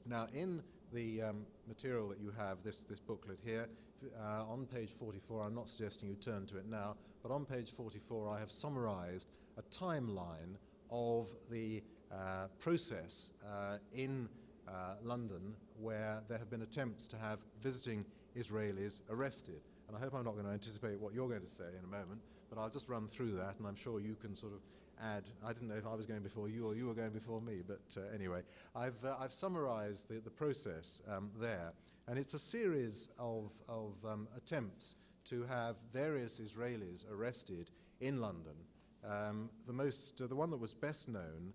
Now, in the material that you have, this booklet here, on page 44, I'm not suggesting you turn to it now, but on page 44 I have summarized a timeline of the process in London where there have been attempts to have visiting Israelis arrested. And I hope I'm not going to anticipate what you're going to say in a moment, but I'll just run through that, and I'm sure you can sort of add. I didn't know if I was going before you or you were going before me, but anyway, I've summarized the process there, and it's a series of attempts to have various Israelis arrested in London. The one that was best known,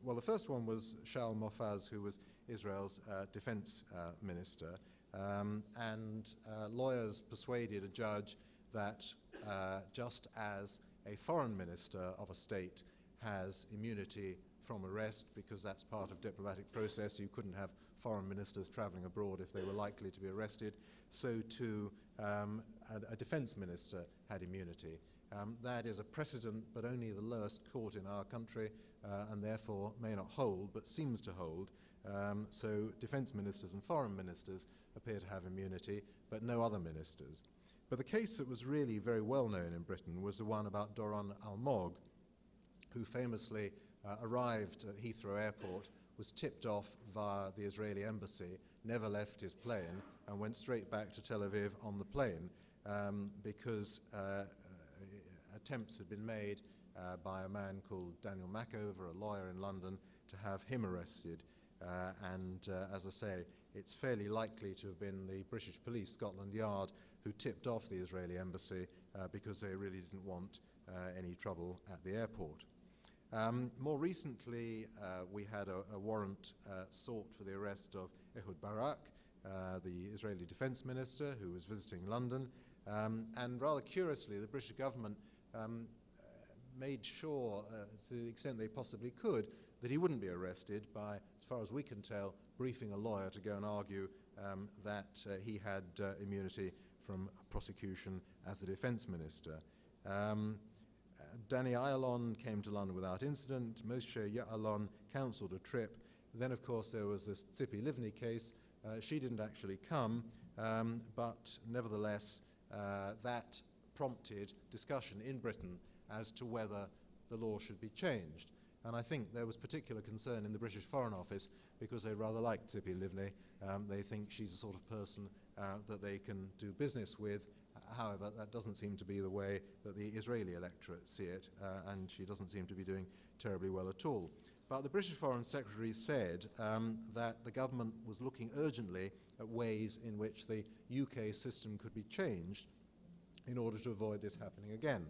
well, the first one was Shaul Mofaz, who was Israel's defense minister, and lawyers persuaded a judge that just as a foreign minister of a state has immunity from arrest because that's part of diplomatic process, you couldn't have foreign ministers traveling abroad if they were likely to be arrested, so too a defense minister had immunity. That is a precedent, but only the lowest court in our country, and therefore may not hold, but seems to hold. So defense ministers and foreign ministers appear to have immunity, but no other ministers. But the case that was really very well known in Britain was the one about Doron Almog, who famously arrived at Heathrow Airport, was tipped off via the Israeli embassy, never left his plane, and went straight back to Tel Aviv on the plane because attempts had been made by a man called Daniel Mackover, a lawyer in London, to have him arrested. As I say, it's fairly likely to have been the British police, Scotland Yard, who tipped off the Israeli embassy because they really didn't want any trouble at the airport. More recently, we had a warrant sought for the arrest of Ehud Barak, the Israeli defense minister, who was visiting London. And rather curiously, the British government made sure, to the extent they possibly could, that he wouldn't be arrested by, as far as we can tell, briefing a lawyer to go and argue that he had immunity from prosecution as the defense minister. Danny Ayalon came to London without incident. Moshe Ya'alon counselled a trip. Then, of course, there was this Tzipi Livni case. She didn't actually come, but nevertheless, that prompted discussion in Britain as to whether the law should be changed. And I think there was particular concern in the British Foreign Office because they rather like Tzipi Livni. They think she's the sort of person that they can do business with. However, that doesn't seem to be the way that the Israeli electorate see it, and she doesn't seem to be doing terribly well at all. But the British Foreign Secretary said that the government was looking urgently at ways in which the UK system could be changed in order to avoid this happening again.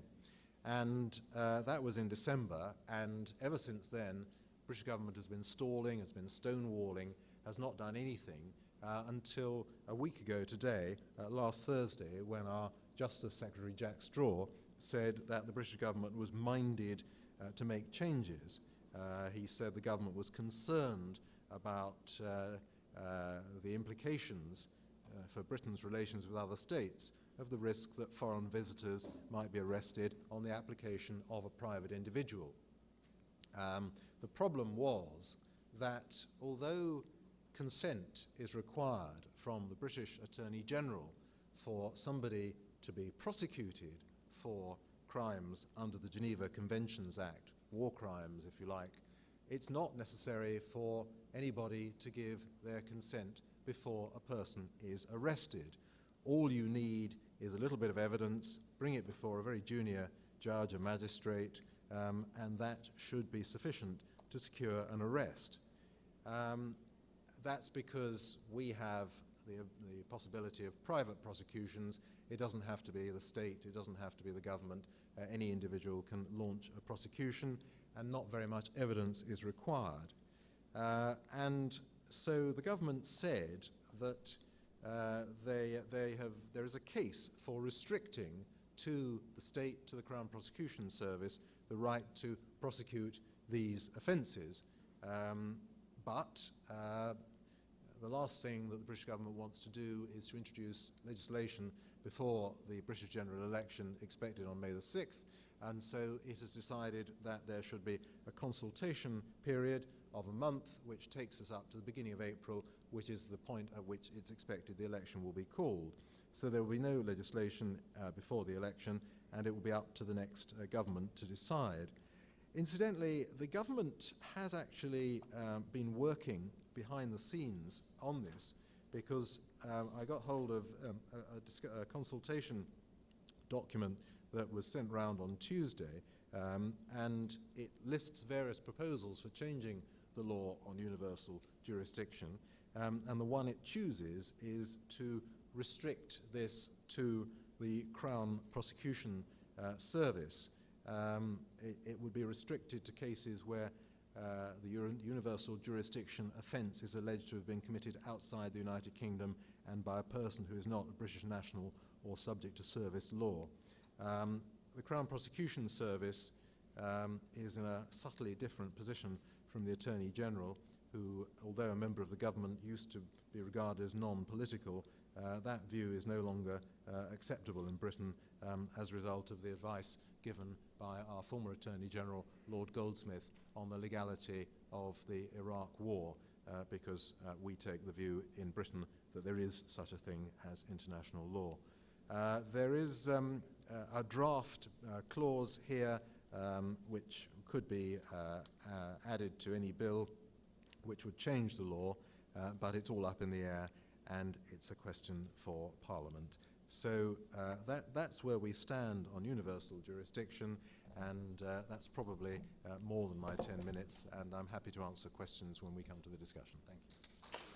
And that was in December, and ever since then, the British government has been stalling, has been stonewalling, has not done anything until a week ago today, last Thursday, when our Justice Secretary Jack Straw said that the British government was minded to make changes. He said the government was concerned about the implications for Britain's relations with other states of the risk that foreign visitors might be arrested on the application of a private individual. The problem was that although consent is required from the British Attorney General for somebody to be prosecuted for crimes under the Geneva Conventions Act, war crimes if you like, it's not necessary for anybody to give their consent before a person is arrested. All you need is a little bit of evidence, bring it before a very junior judge, a magistrate, and that should be sufficient to secure an arrest. That's because we have the possibility of private prosecutions. It doesn't have to be the state, it doesn't have to be the government. Any individual can launch a prosecution, and not very much evidence is required. And so the government said that there is a case for restricting to the state, to the Crown Prosecution Service, the right to prosecute these offences. But the last thing that the British government wants to do is to introduce legislation before the British general election expected on May the 6th, and so it has decided that there should be a consultation period of a month, which takes us up to the beginning of April, which is the point at which it's expected the election will be called. So there will be no legislation before the election, and it will be up to the next government to decide. Incidentally, the government has actually been working behind the scenes on this, because I got hold of a consultation document that was sent round on Tuesday, and it lists various proposals for changing the law on universal jurisdiction, and the one it chooses is to restrict this to the Crown Prosecution Service. It would be restricted to cases where the universal jurisdiction offence is alleged to have been committed outside the United Kingdom and by a person who is not a British national or subject to service law. The Crown Prosecution Service is in a subtly different position from the Attorney General, who, although a member of the government, used to be regarded as non-political. That view is no longer acceptable in Britain as a result of the advice given by our former Attorney General, Lord Goldsmith, on the legality of the Iraq War, because we take the view in Britain that there is such a thing as international law. There is a draft clause here which could be added to any bill which would change the law, but it's all up in the air and it's a question for Parliament. So that's where we stand on universal jurisdiction, and that's probably more than my 10 minutes, and I'm happy to answer questions when we come to the discussion. Thank you.